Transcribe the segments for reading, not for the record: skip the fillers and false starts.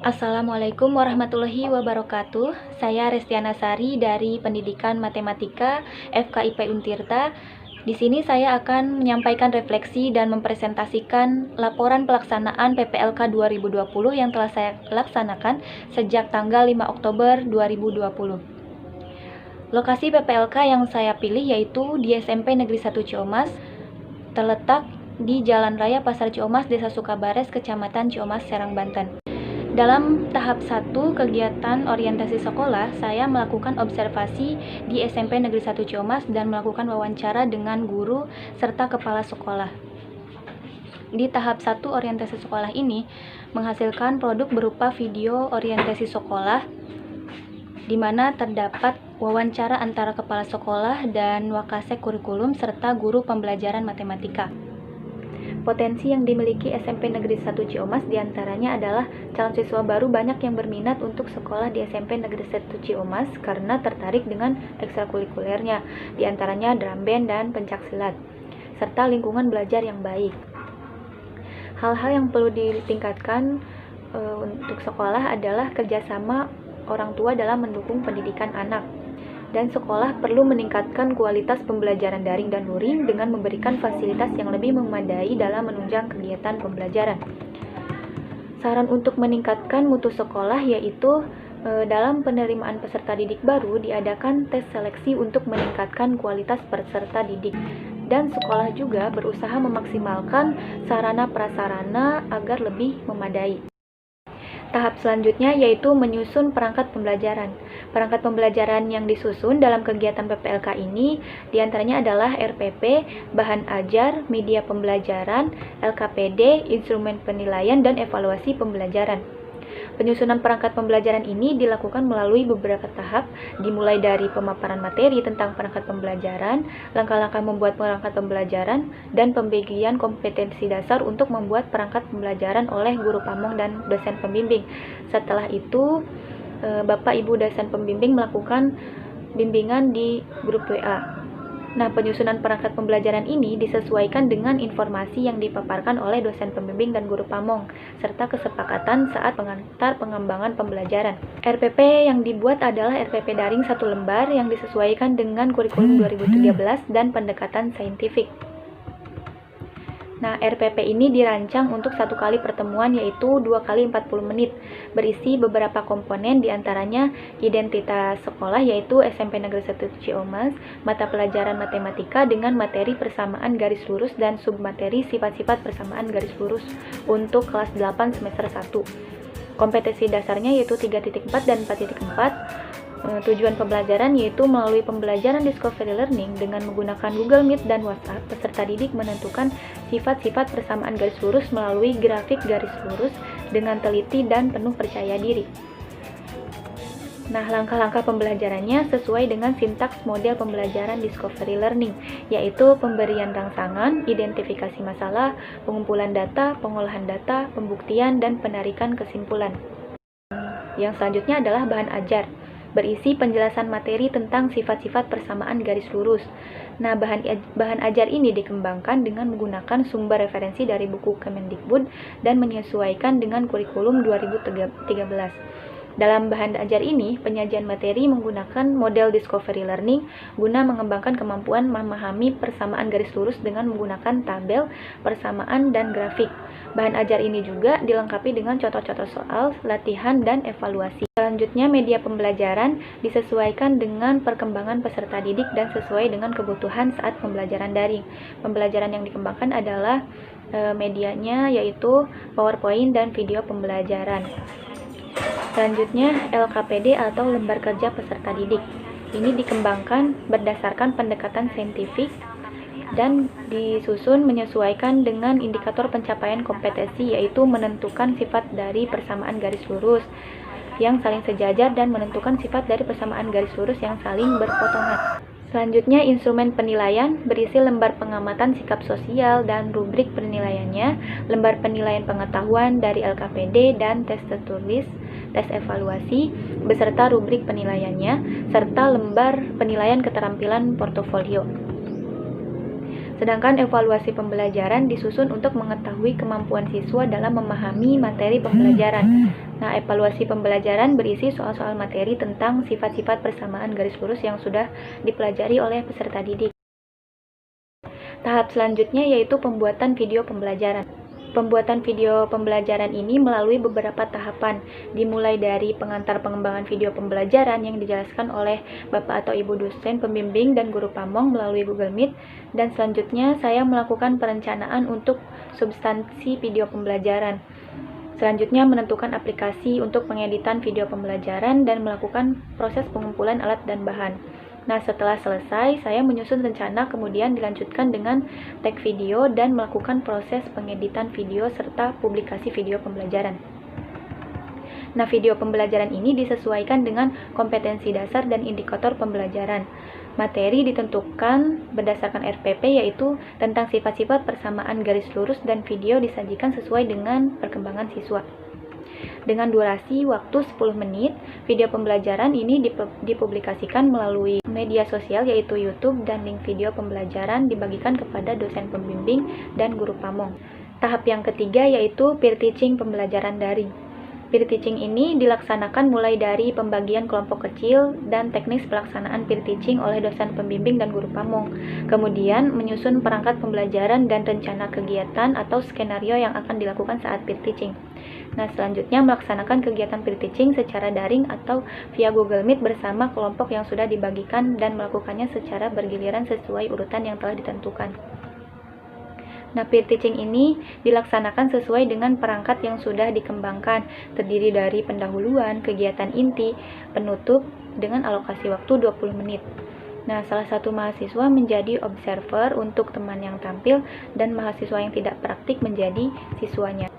Assalamualaikum warahmatullahi wabarakatuh. Saya Restiana Sari dari Pendidikan Matematika FKIP Untirta. Di sini saya akan menyampaikan refleksi dan mempresentasikan laporan pelaksanaan PPLK 2020 yang telah saya laksanakan sejak tanggal 5 Oktober 2020. Lokasi PPLK yang saya pilih yaitu di SMP Negeri 1 Ciomas, terletak di Jalan Raya Pasar Ciomas, Desa Sukabares, Kecamatan Ciomas, Serang, Banten. Dalam tahap 1 kegiatan orientasi sekolah, saya melakukan observasi di SMP Negeri 1 Ciomas dan melakukan wawancara dengan guru serta kepala sekolah. Di tahap 1 orientasi sekolah ini menghasilkan produk berupa video orientasi sekolah di mana terdapat wawancara antara kepala sekolah dan wakasek kurikulum serta guru pembelajaran matematika. Potensi yang dimiliki SMP Negeri 1 Ciomas diantaranya adalah calon siswa baru banyak yang berminat untuk sekolah di SMP Negeri 1 Ciomas karena tertarik dengan ekstrakurikulernya, diantaranya drum band dan pencaksilat, serta lingkungan belajar yang baik. Hal-hal yang perlu ditingkatkan untuk sekolah adalah kerjasama orang tua dalam mendukung pendidikan anak. Dan sekolah perlu meningkatkan kualitas pembelajaran daring dan luring dengan memberikan fasilitas yang lebih memadai dalam menunjang kegiatan pembelajaran. Saran untuk meningkatkan mutu sekolah yaitu dalam penerimaan peserta didik baru diadakan tes seleksi untuk meningkatkan kualitas peserta didik. Dan sekolah juga berusaha memaksimalkan sarana prasarana agar lebih memadai. Tahap selanjutnya yaitu menyusun perangkat pembelajaran. Perangkat pembelajaran yang disusun dalam kegiatan PPLK ini diantaranya adalah RPP, bahan ajar, media pembelajaran, LKPD, instrumen penilaian, dan evaluasi pembelajaran. Penyusunan perangkat pembelajaran ini dilakukan melalui beberapa tahap, dimulai dari pemaparan materi tentang perangkat pembelajaran, langkah-langkah membuat perangkat pembelajaran, dan pembagian kompetensi dasar untuk membuat perangkat pembelajaran oleh guru pamong dan dosen pembimbing. Setelah itu, Bapak Ibu dosen pembimbing melakukan bimbingan di grup WA. Nah, penyusunan perangkat pembelajaran ini disesuaikan dengan informasi yang dipaparkan oleh dosen pembimbing dan guru pamong, serta kesepakatan saat pengantar pengembangan pembelajaran. RPP yang dibuat adalah RPP daring 1 lembar yang disesuaikan dengan kurikulum 2013 dan pendekatan saintifik. Nah, RPP ini dirancang untuk 1 kali pertemuan yaitu 2 kali 40 menit, berisi beberapa komponen diantaranya identitas sekolah yaitu SMP Negeri 1 Ciomas, mata pelajaran matematika dengan materi persamaan garis lurus dan submateri sifat-sifat persamaan garis lurus untuk kelas 8 semester 1. Kompetensi dasarnya yaitu 3.4 dan 4.4. Tujuan pembelajaran yaitu melalui pembelajaran discovery learning dengan menggunakan Google Meet dan WhatsApp, peserta didik menentukan sifat-sifat persamaan garis lurus melalui grafik garis lurus dengan teliti dan penuh percaya diri. Nah, langkah-langkah pembelajarannya sesuai dengan sintaks model pembelajaran discovery learning, yaitu pemberian rangsangan, identifikasi masalah, pengumpulan data, pengolahan data, pembuktian, dan penarikan kesimpulan. Yang selanjutnya adalah bahan ajar, berisi penjelasan materi tentang sifat-sifat persamaan garis lurus. Nah, bahan ajar ini dikembangkan dengan menggunakan sumber referensi dari buku Kemendikbud dan menyesuaikan dengan kurikulum 2013. Dalam bahan ajar ini, penyajian materi menggunakan model discovery learning guna mengembangkan kemampuan memahami persamaan garis lurus dengan menggunakan tabel, persamaan, dan grafik. Bahan ajar ini juga dilengkapi dengan contoh-contoh soal, latihan, dan evaluasi. Selanjutnya, media pembelajaran disesuaikan dengan perkembangan peserta didik dan sesuai dengan kebutuhan saat pembelajaran daring. Pembelajaran yang dikembangkan adalah medianya yaitu PowerPoint dan video pembelajaran. Selanjutnya, LKPD atau lembar kerja peserta didik. Ini dikembangkan berdasarkan pendekatan saintifik dan disusun menyesuaikan dengan indikator pencapaian kompetensi yaitu menentukan sifat dari persamaan garis lurus yang saling sejajar dan menentukan sifat dari persamaan garis lurus yang saling berpotongan. Selanjutnya, instrumen penilaian berisi lembar pengamatan sikap sosial dan rubrik penilaiannya, lembar penilaian pengetahuan dari LKPD dan tes tertulis, tes evaluasi, beserta rubrik penilaiannya, serta lembar penilaian keterampilan portofolio. Sedangkan evaluasi pembelajaran disusun untuk mengetahui kemampuan siswa dalam memahami materi pembelajaran. Nah, evaluasi pembelajaran berisi soal-soal materi tentang sifat-sifat persamaan garis lurus yang sudah dipelajari oleh peserta didik. Tahap selanjutnya yaitu pembuatan video pembelajaran. Pembuatan video pembelajaran ini melalui beberapa tahapan, dimulai dari pengantar pengembangan video pembelajaran yang dijelaskan oleh Bapak atau Ibu dosen pembimbing dan guru pamong melalui Google Meet, dan selanjutnya saya melakukan perencanaan untuk substansi video pembelajaran. Selanjutnya menentukan aplikasi untuk pengeditan video pembelajaran dan melakukan proses pengumpulan alat dan bahan. Nah, setelah selesai, saya menyusun rencana, kemudian dilanjutkan dengan tag video dan melakukan proses pengeditan video serta publikasi video pembelajaran. Nah, video pembelajaran ini disesuaikan dengan kompetensi dasar dan indikator pembelajaran. Materi ditentukan berdasarkan RPP, yaitu tentang sifat-sifat persamaan garis lurus, dan video disajikan sesuai dengan perkembangan siswa. Dengan durasi waktu 10 menit, video pembelajaran ini dipublikasikan melalui media sosial yaitu YouTube, dan link video pembelajaran dibagikan kepada dosen pembimbing dan guru pamong. Tahap yang ketiga yaitu peer teaching pembelajaran daring. Peer teaching ini dilaksanakan mulai dari pembagian kelompok kecil dan teknis pelaksanaan peer teaching oleh dosen pembimbing dan guru pamong. Kemudian menyusun perangkat pembelajaran dan rencana kegiatan atau skenario yang akan dilakukan saat peer teaching. Nah, selanjutnya melaksanakan kegiatan peer teaching secara daring atau via Google Meet bersama kelompok yang sudah dibagikan dan melakukannya secara bergiliran sesuai urutan yang telah ditentukan. Nah, peer teaching ini dilaksanakan sesuai dengan perangkat yang sudah dikembangkan, terdiri dari pendahuluan, kegiatan inti, penutup, dengan alokasi waktu 20 menit. Nah, salah satu mahasiswa menjadi observer untuk teman yang tampil, dan mahasiswa yang tidak praktik menjadi siswanya.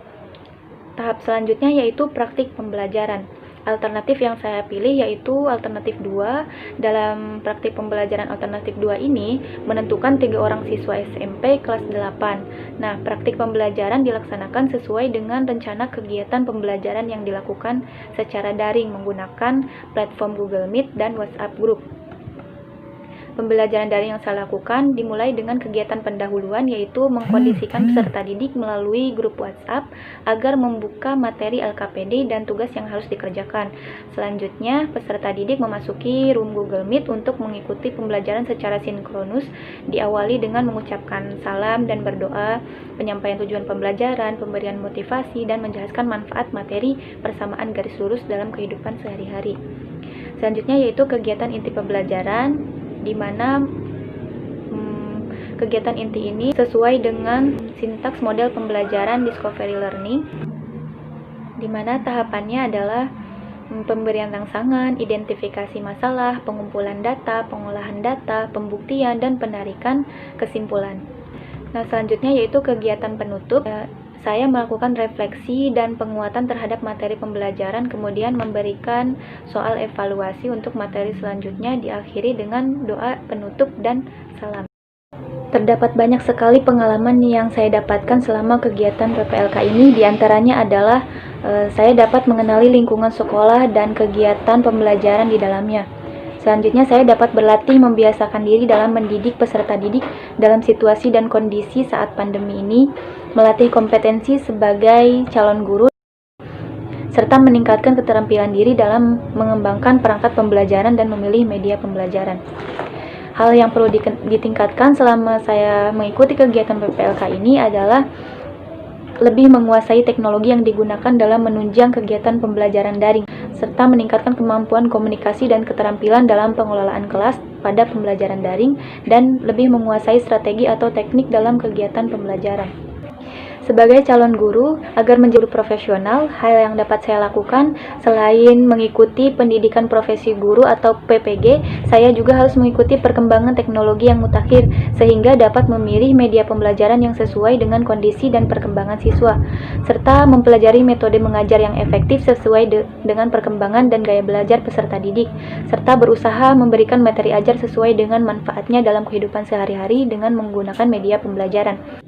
Tahap selanjutnya yaitu praktik pembelajaran. Alternatif yang saya pilih yaitu alternatif 2. Dalam praktik pembelajaran alternatif 2 ini menentukan 3 orang siswa SMP kelas 8. Nah, praktik pembelajaran dilaksanakan sesuai dengan rencana kegiatan pembelajaran yang dilakukan secara daring menggunakan platform Google Meet dan WhatsApp Group. Pembelajaran daring yang saya lakukan dimulai dengan kegiatan pendahuluan, yaitu mengkondisikan peserta didik melalui grup WhatsApp agar membuka materi LKPD dan tugas yang harus dikerjakan. Selanjutnya, peserta didik memasuki room Google Meet untuk mengikuti pembelajaran secara sinkronus, diawali dengan mengucapkan salam dan berdoa, penyampaian tujuan pembelajaran, pemberian motivasi, dan menjelaskan manfaat materi persamaan garis lurus dalam kehidupan sehari-hari. Selanjutnya yaitu kegiatan inti pembelajaran, di mana kegiatan inti ini sesuai dengan sintaks model pembelajaran discovery learning, di mana tahapannya adalah pemberian rangsangan, identifikasi masalah, pengumpulan data, pengolahan data, pembuktian, dan penarikan kesimpulan. Nah, selanjutnya yaitu kegiatan penutup. Saya melakukan refleksi dan penguatan terhadap materi pembelajaran, kemudian memberikan soal evaluasi untuk materi selanjutnya, diakhiri dengan doa penutup dan salam. Terdapat banyak sekali pengalaman yang saya dapatkan selama kegiatan PPLK ini, diantaranya adalah saya dapat mengenali lingkungan sekolah dan kegiatan pembelajaran di dalamnya. Selanjutnya, saya dapat berlatih membiasakan diri dalam mendidik peserta didik dalam situasi dan kondisi saat pandemi ini, melatih kompetensi sebagai calon guru, serta meningkatkan keterampilan diri dalam mengembangkan perangkat pembelajaran dan memilih media pembelajaran. Hal yang perlu ditingkatkan selama saya mengikuti kegiatan PPLK ini adalah lebih menguasai teknologi yang digunakan dalam menunjang kegiatan pembelajaran daring, serta meningkatkan kemampuan komunikasi dan keterampilan dalam pengelolaan kelas pada pembelajaran daring, dan lebih menguasai strategi atau teknik dalam kegiatan pembelajaran. Sebagai calon guru, agar menjadi profesional, hal yang dapat saya lakukan selain mengikuti pendidikan profesi guru atau PPG, saya juga harus mengikuti perkembangan teknologi yang mutakhir, sehingga dapat memilih media pembelajaran yang sesuai dengan kondisi dan perkembangan siswa, serta mempelajari metode mengajar yang efektif sesuai dengan perkembangan dan gaya belajar peserta didik, serta berusaha memberikan materi ajar sesuai dengan manfaatnya dalam kehidupan sehari-hari dengan menggunakan media pembelajaran.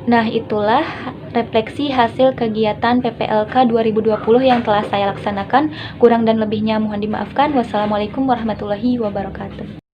Nah, itulah refleksi hasil kegiatan PPLK 2020 yang telah saya laksanakan. Kurang dan lebihnya mohon dimaafkan. Wassalamualaikum warahmatullahi wabarakatuh.